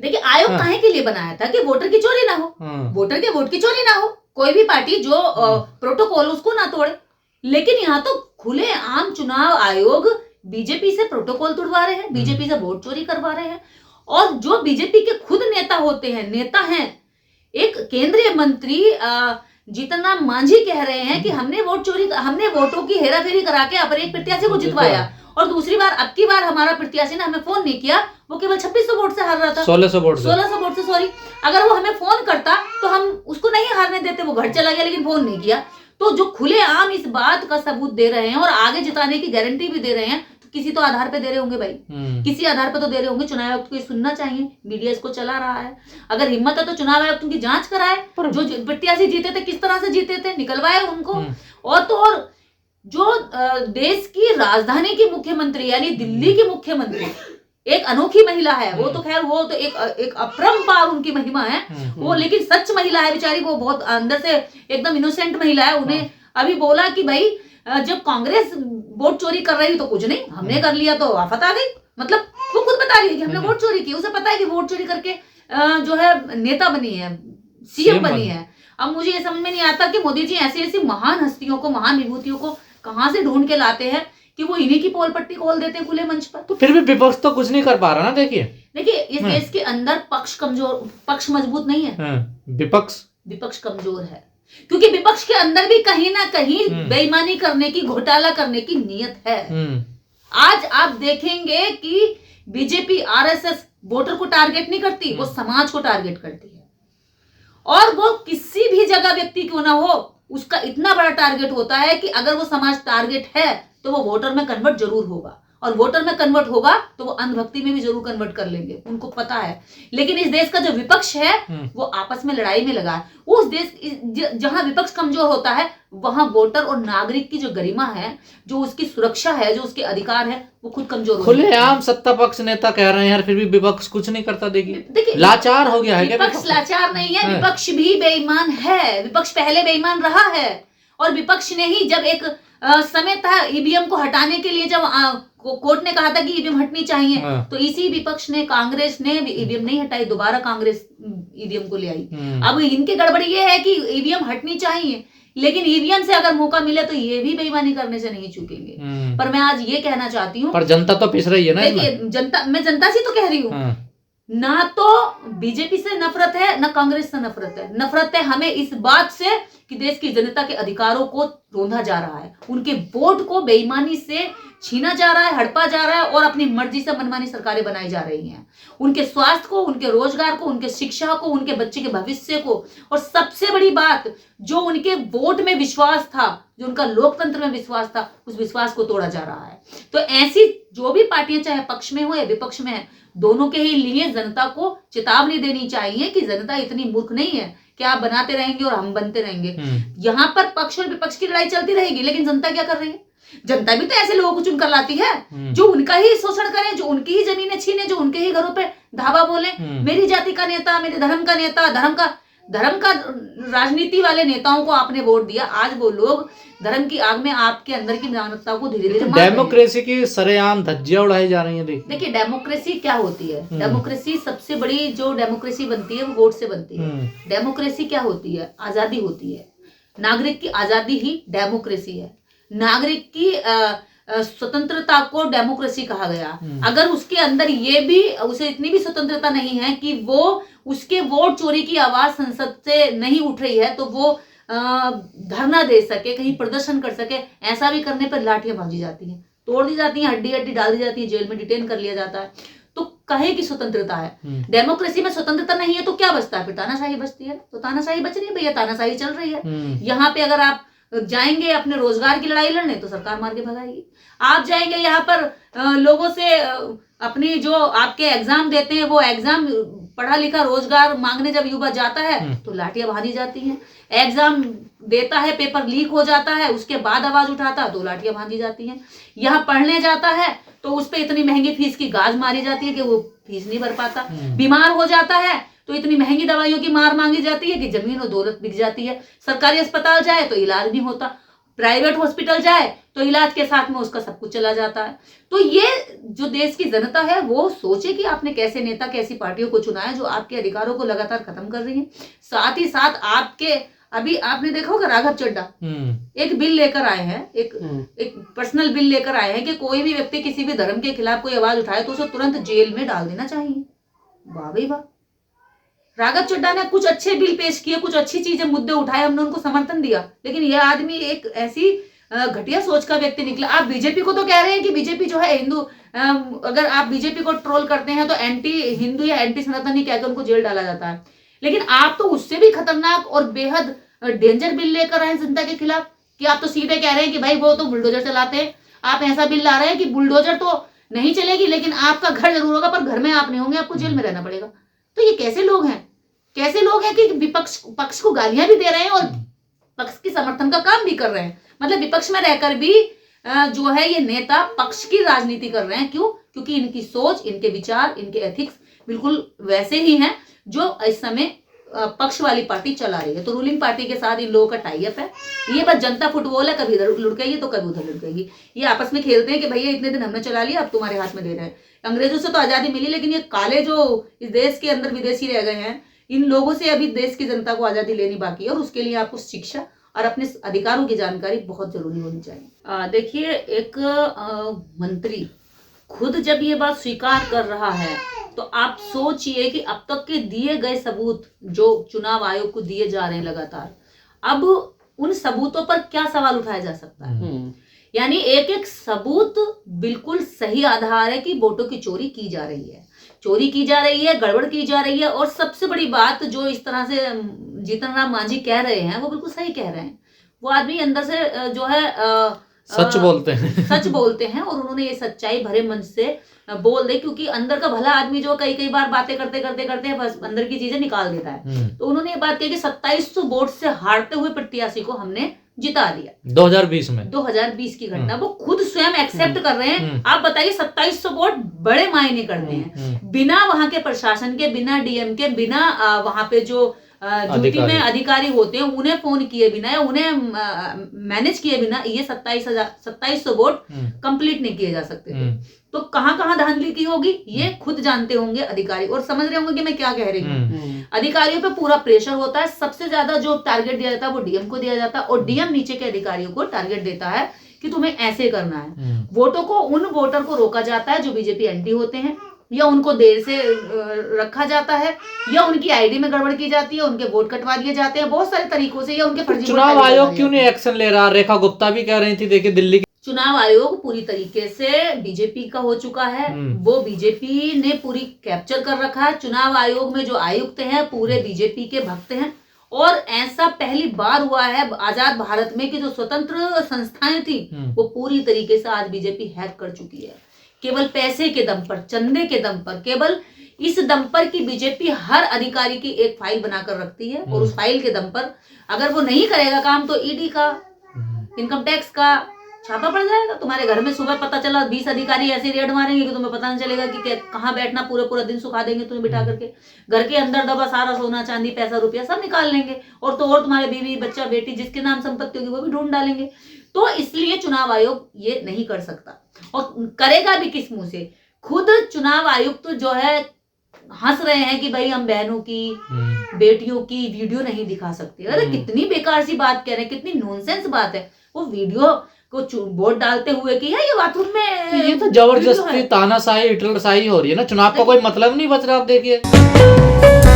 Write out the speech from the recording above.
देखिए आयोग काहे के लिए बनाया था कि वोटर की चोरी ना हो, वोटर के वोट की चोरी ना हो, कोई भी पार्टी जो प्रोटोकॉल उसको ना तोड़े। लेकिन यहाँ तो खुले आम चुनाव आयोग बीजेपी से प्रोटोकॉल तोड़वा रहे हैं, बीजेपी से वोट चोरी करवा रहे हैं। और जो बीजेपी के खुद नेता होते हैं, नेता हैं, एक केंद्रीय मंत्री जीतन राम मांझी कह रहे हैं कि हमने वोटों की हेराफेरी करा के अपने एक प्रत्याशी को जितवाया, और दूसरी बार अब की बार हमारा प्रत्याशी ने हमें फोन नहीं किया, वो केवल 2600 वोट से हार रहा था, 1600 वोट से सॉरी। अगर वो हमें फोन करता तो हम उसको नहीं हारने देते, वो घर चला गया लेकिन फोन नहीं किया। तो जो खुले आम इस बात का सबूत दे रहे हैं और आगे जिताने की गारंटी भी दे रहे हैं, तो किसी तो आधार पे दे रहे होंगे भाई, किसी आधार पे तो दे रहे होंगे। चुनाव आयोग को ये सुनना चाहिए, मीडिया इसको चला रहा है। अगर हिम्मत है तो चुनाव आयोग उनकी जांच कराए, जो प्रत्याशी जीते थे किस तरह से जीते थे, निकलवाए उनको। और तो और जो देश की राजधानी की मुख्यमंत्री यानी दिल्ली की मुख्यमंत्री एक अनोखी महिला है, वो तो खैर वो तो एक अपरंपार उनकी महिमा है वो, लेकिन सच महिला है बेचारी, वो बहुत अंदर से एकदम इनोसेंट महिला है। उन्हें अभी बोला कि भाई जब कांग्रेस वोट चोरी कर रही तो कुछ नहीं, हमने कर लिया तो आफत आ गई। मतलब वो खुद बता रही है कि हमने वोट चोरी की, उसे पता है कि वोट चोरी करके जो है नेता बनी है, सीएम बनी है। अब मुझे ये समझ में नहीं आता कि मोदी जी ऐसी ऐसी महान हस्तियों को, महान विभूतियों को कहां से ढूंढ के लाते हैं कि वो इन्हीं की पोल पट्टी खोल देते हैं खुले मंच पर। तो फिर भी विपक्ष तो कुछ नहीं कर पा रहा ना। देखिए इस देश के अंदर पक्ष मजबूत नहीं है, विपक्ष कमजोर है, क्योंकि विपक्ष के अंदर भी कहीं ना कहीं बेईमानी करने की, घोटाला करने की नीयत है। आज आप देखेंगे कि बीजेपी आरएसएस वोटर को टारगेट नहीं करती, वो समाज को टारगेट करती है। और वो किसी भी जगह व्यक्ति क्यों ना हो, उसका इतना बड़ा टारगेट होता है कि अगर वो समाज टारगेट है तो वो वोटर में कन्वर्ट जरूर होगा, और वोटर में कन्वर्ट होगा तो वो अंधभक्ति में भी जरूर कन्वर्ट कर लेंगे, उनको पता है। लेकिन इस देश का जो विपक्ष है वो आपस में लड़ाई में लगा है। उस देश जहां विपक्ष कमजोर होता है वहां वोटर और नागरिक की जो गरिमा है, जो उसकी सुरक्षा है, जो उसके अधिकार है, वो खुद कमजोर होते हैं। खुलेआम सत्ता पक्ष नेता कह रहे हैं यार, फिर भी विपक्ष कुछ नहीं करता। देखिए लाचार हो गया है। विपक्ष लाचार नहीं है, विपक्ष भी बेईमान है। विपक्ष पहले बेईमान रहा है, और विपक्ष ने ही जब एक समय था ईवीएम को हटाने के लिए, जब कोर्ट ने कहा था कि ईवीएम हटनी चाहिए, तो इसी विपक्ष ने, कांग्रेस ने ईवीएम नहीं हटाई, दोबारा कांग्रेस ईवीएम को ले आई। अब इनकी गड़बड़ी ये है कि ईवीएम हटनी चाहिए, लेकिन ईवीएम से अगर मौका मिले तो ये भी बेईमानी करने से नहीं चूकेंगे। पर मैं आज ये कहना चाहती हूँ, पर जनता तो पिस रही है ना। देखिए मैं जनता से तो कह रही हूँ, ना तो बीजेपी से नफरत है, ना कांग्रेस से नफरत है। नफरत है हमें इस बात से कि देश की जनता के अधिकारों को रोंधा जा रहा है, उनके वोट को बेईमानी से छीना जा रहा है, हड़पा जा रहा है, और अपनी मर्जी से मनमानी सरकारें बनाई जा रही हैं। उनके स्वास्थ्य को, उनके रोजगार को, उनके शिक्षा को, उनके बच्चे के भविष्य को, और सबसे बड़ी बात, जो उनके वोट में विश्वास था, जो उनका लोकतंत्र में विश्वास था, उस विश्वास को तोड़ा जा रहा है। तो ऐसी जो भी पार्टियां चाहे पक्ष में हो या विपक्ष में है, दोनों के ही लिए जनता को चेतावनी देनी चाहिए कि जनता इतनी मूर्ख नहीं है कि आप बनाते रहेंगे और हम बनते रहेंगे। यहाँ पर पक्ष और विपक्ष की लड़ाई चलती रहेगी, लेकिन जनता क्या कर रही है? जनता भी तो ऐसे लोगों को चुनकर लाती है जो उनका ही शोषण करें, जो उनकी ही जमीनें छीने, जो उनके ही घरों पे धावा बोले। मेरी जाति का नेता, मेरे धर्म का नेता, धर्म का राजनीति वाले नेताओं को आपने वोट दिया, आज वो लोग धर्म की आग में आपके अंदर की मानवता को धीरे धीरे डेमोक्रेसी की सरेआम धज्जियां उड़ाई जा रही है। देखिए डेमोक्रेसी क्या होती है? डेमोक्रेसी सबसे बड़ी जो डेमोक्रेसी बनती है वो वोट से बनती है। डेमोक्रेसी क्या होती है? आजादी होती है। नागरिक की आजादी ही डेमोक्रेसी है। नागरिक की स्वतंत्रता को डेमोक्रेसी कहा गया। अगर उसके अंदर ये भी, उसे इतनी भी स्वतंत्रता नहीं है कि वो उसके वोट चोरी की आवाज संसद से नहीं उठ रही है तो वो धरना दे सके, कहीं प्रदर्शन कर सके, ऐसा भी करने पर लाठियां भाजी जाती हैं, तोड़ दी जाती हैं, हड्डी हड्डी डाल दी जाती है, जेल में डिटेन कर लिया जाता है। तो कहे की स्वतंत्रता है। डेमोक्रेसी में स्वतंत्रता नहीं है तो क्या बचता है? फिर तानाशाही बचती है। तो तानाशाही बच रही है भैया, तानाशाही चल रही है। यहाँ पे अगर आप जाएंगे अपने रोजगार की लड़ाई लड़ने तो सरकार मार के भगाएगी। आप जाएंगे यहाँ पर लोगों से अपनी जो आपके एग्जाम देते हैं वो एग्जाम, पढ़ा लिखा रोजगार मांगने जब युवा जाता है तो लाठियां भाजी जाती हैं। एग्जाम देता है, पेपर लीक हो जाता है, उसके बाद आवाज उठाता है तो लाठियां भाजी जाती हैं। यहाँ पढ़ने जाता है तो उस पर इतनी महंगी फीस की गाज मारी जाती है कि वो फीस नहीं भर पाता। बीमार हो जाता है तो इतनी महंगी दवाइयों की मार मांगी जाती है कि जमीन और दौलत बिक जाती है। सरकारी अस्पताल जाए तो इलाज नहीं होता। प्राइवेट हॉस्पिटल जाए तो इलाज के साथ में उसका सब कुछ चला जाता है। तो ये जो देश की जनता है वो सोचे कि आपने कैसे नेता, कैसी पार्टियों को चुना है जो आपके अधिकारों को लगातार खत्म कर रही है। साथ ही साथ आपके, अभी आपने देखा होगा राघव चड्ढा एक बिल लेकर आए हैं, एक पर्सनल बिल लेकर आए हैं कि कोई भी व्यक्ति किसी भी धर्म के खिलाफ कोई आवाज उठाए तो उसे तुरंत जेल में डाल देना चाहिए। वाह भाई वाह, राघव चड्ढा ने कुछ अच्छे बिल पेश किए, कुछ अच्छी चीजें, मुद्दे उठाए, हमने उनको समर्थन दिया, लेकिन यह आदमी एक ऐसी घटिया सोच का व्यक्ति निकला। आप बीजेपी को तो कह रहे हैं कि बीजेपी जो है हिंदू, अगर आप बीजेपी को ट्रोल करते हैं तो एंटी हिंदू या एंटी सनातनी कहकर उनको जेल डाला जाता है, लेकिन आप तो उससे भी खतरनाक और बेहद डेंजर बिल लेकर आए जनता के खिलाफ कि आप तो सीधे कह रहे हैं कि भाई वो तो बुलडोजर चलाते हैं। आप ऐसा बिल ला रहे हैं कि बुलडोजर तो नहीं चलेगी लेकिन आपका घर जरूर होगा पर घर में आप नहीं होंगे, आपको जेल में रहना पड़ेगा। तो ये कैसे लोग हैं, कैसे लोग हैं कि विपक्ष पक्ष को गालियां भी दे रहे हैं और पक्ष की समर्थन का काम भी कर रहे हैं। मतलब विपक्ष में रहकर भी जो है ये नेता पक्ष की राजनीति कर रहे हैं। क्यों? क्योंकि इनकी सोच, इनके विचार, इनके एथिक्स बिल्कुल वैसे ही हैं जो इस समय पक्ष वाली पार्टी चला रही है। तो रूलिंग पार्टी के साथ इन लोगों का टाई अप है। ये बस जनता फुटबॉल है, कभी इधर लुढ़केगी तो कभी उधर लुढ़केगी। ये आपस में खेलते हैं कि भैया इतने दिन हमने चला लिया, अब तुम्हारे हाथ में दे रहे हैं। अंग्रेजों से तो आजादी मिली, लेकिन ये काले जो इस देश के अंदर विदेशी रह गए हैं, इन लोगों से अभी देश की जनता को आजादी लेनी बाकी है और उसके लिए आपको शिक्षा और अपने अधिकारों की जानकारी बहुत जरूरी होनी चाहिए। देखिए, एक मंत्री खुद जब ये बात स्वीकार कर रहा है तो आप सोचिए कि अब तक के दिए गए सबूत जो चुनाव आयोग को दिए जा रहे हैं लगातार, अब उन सबूतों पर क्या सवाल उठाया जा सकता है। यानी एक एक सबूत बिल्कुल सही आधार है कि वोटों की चोरी की जा रही है, चोरी की जा रही है, गड़बड़ की जा रही है। और सबसे बड़ी बात जो इस तरह से जीतन राम मांझी कह रहे हैं वो बिल्कुल सही कह रहे हैं। वो आदमी अंदर से जो है सच बोलते हैं, सच बोलते हैं और उन्होंने ये सच्चाई भरे मन से बोल दे, क्योंकि अंदर का भला आदमी जो कई बार बातें करते बस अंदर की चीजें निकाल देता है। तो उन्होंने ये बात कही कि 2700 वोट से हारते हुए प्रत्याशी को हमने जिता दिया 2020 में। 2020 की घटना वो खुद स्वयं एक्सेप्ट कर रहे हैं। आप बताइए, 2700 वोट बड़े मायने करते हैं। बिना वहां के प्रशासन के, बिना डीएम के, बिना वहां पे जो ड्यूटी में अधिकारी होते हैं उन्हें फोन किए बिना या उन्हें मैनेज किए बिना ये 2700 वोट कंप्लीट नहीं किए जा सकते थे। तो कहां कहां धांधली की होगी ये खुद जानते होंगे अधिकारी, और समझ रहे होंगे कि मैं क्या कह रही हूँ। अधिकारियों पे पूरा प्रेशर होता है। सबसे ज्यादा जो टारगेट दिया जाता है वो डीएम को दिया जाता है और डीएम नीचे के अधिकारियों को टारगेट देता है कि तुम्हें ऐसे करना है। वोटों को, उन वोटर को रोका जाता है जो बीजेपी एंटी होते हैं, या उनको देर से रखा जाता है, या उनकी आईडी में गड़बड़ की जाती है, उनके वोट कटवा दिए जाते हैं बहुत सारे तरीकों से, या उनके फर्जी। चुनाव आयोग क्यों नहीं एक्शन ले रहा? रेखा गुप्ता भी कह रही थी, देखिए दिल्ली चुनाव आयोग पूरी तरीके से बीजेपी का हो चुका है। वो बीजेपी ने पूरी कैप्चर कर रखा है। चुनाव आयोग में जो आयुक्त हैं पूरे बीजेपी के भक्त हैं, और ऐसा पहली बार हुआ है आजाद भारत में कि जो स्वतंत्र संस्थाएं थी वो पूरी तरीके से आज बीजेपी हैक कर चुकी है। केवल पैसे के दम पर, चंदे के दम पर, केवल इस दम पर कि बीजेपी हर अधिकारी की एक फाइल बनाकर रखती है और उस फाइल के दम पर अगर वो नहीं करेगा काम तो ईडी का, इनकम टैक्स का छापा पड़ जाएगा। तुम्हारे घर में सुबह पता चला 20 अधिकारी ऐसे रेड मारेंगे कि तुम्हें पता नहीं चलेगा कि कहाँ बैठना, पूरा दिन सुखा देंगे तुम्हें बिठा करके। घर के अंदर दबा सारा सोना चांदी पैसा रुपया सब निकाल लेंगे, और तो और तुम्हारे बीवी बच्चा बेटी जिसके नाम संपत्ति होगी वो भी ढूंढ डालेंगे। तो इसलिए चुनाव आयोग ये नहीं कर सकता, और करेगा भी किस मुंह से। खुद चुनाव आयुक्त जो है हंस रहे हैं कि भाई हम बहनों की, बेटियों की वीडियो नहीं दिखा सकते। अरे कितनी बेकार सी बात कह रहे हैं, कितनी नॉनसेंस बात है। वो वीडियो को वोट डालते हुए की है, ये बाथरूम में, ये तो जबरदस्ती तानाशाही, हिटलरशाही हो रही है ना। चुनाव का कोई मतलब नहीं बच रहा। आप देखिए